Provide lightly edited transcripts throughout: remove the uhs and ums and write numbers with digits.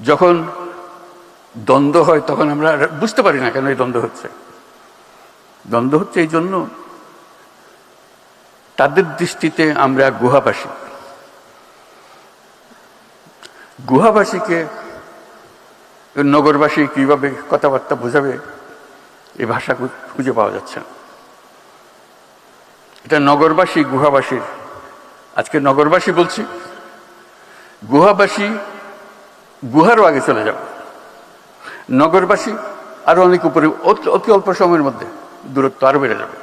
যখন দ্বন্দ্ব হয় তখন আমরা বুঝতে পারি না কেন এই দ্বন্দ্ব হচ্ছে। দ্বন্দ্ব হচ্ছে এই জন্য, তাদের দৃষ্টিতে আমরা গুহাবাসী। গুহাবাসীকে নগরবাসী কিভাবে কথাবার্তা বোঝাবে, এই ভাষা খুঁজে পাওয়া যাচ্ছে না। এটা নগরবাসী গুহাবাসীর, আজকে নগরবাসী বলছি, গুহাবাসী গুহারও আগে চলে যাবে, নগরবাসী আরো অনেক উপরে, অতি অল্প সময়ের মধ্যে দূরত্ব আরো বেড়ে যাবে।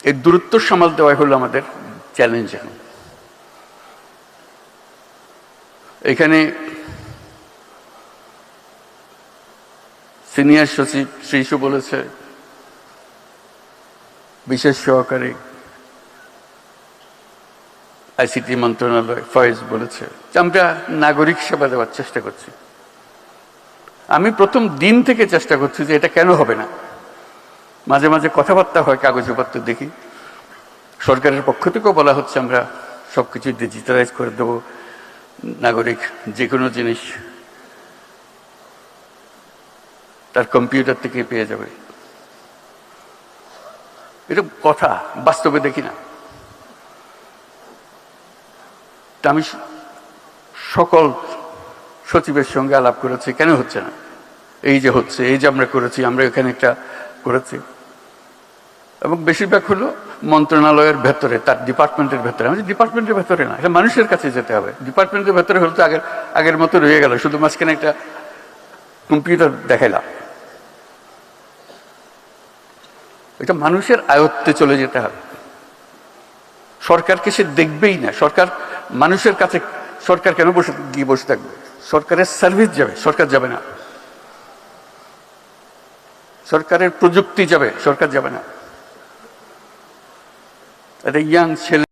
এই দূরত্ব সামাল দেওয়াই হলো আমাদের চ্যালেঞ্জ। এখন এখানে সিনিয়র সচিব শ্রীশু বলেছে, বিশেষ সহকারী আইসিটি মন্ত্রণালয় ফয়েজ বলেছে যে আমরা নাগরিক সেবা দেওয়ার চেষ্টা করছি। আমি প্রথম দিন থেকে চেষ্টা করছি যে এটা কেন হবে না। মাঝে মাঝে কথাবার্তা হয়, কাগজপত্র দেখি, সরকারের পক্ষ থেকেও বলা হচ্ছে আমরা সবকিছু ডিজিটালাইজ করে দেবো, নাগরিক যে কোনো জিনিস তার কম্পিউটার থেকে পেয়ে যাবে। এটা কথা, বাস্তবে দেখি না। তা আমি সকল সচিবের সঙ্গে আলাপ করেছি, কেন হচ্ছে না, এই যে হচ্ছে, এই যে আমরা করেছি, আমরা এখানে একটা করেছি, এবং বেশিরভাগ হলো মন্ত্রণালয়ের ভেতরে, তার ডিপার্টমেন্টের ভেতরে। আমি ডিপার্টমেন্টের ভেতরে না, এটা মানুষের কাছে যেতে হবে। ডিপার্টমেন্টের ভেতরে হলে তো আগের মতো রয়ে গেল, শুধু মাঝখানে একটা কম্পিউটার দেখাইলাম। এটা মানুষের আয়ত্তে চলে যেতে হবে। সরকারকে সে দেখবেই না। সরকার মানুষের কাছে, সরকার কেন গিয়ে বসে থাকবে? সরকারের সার্ভিস যাবে, সরকার যাবে না। সরকারের প্রযুক্তি যাবে, সরকার যাবে না। একটা ইয়াং ছেলে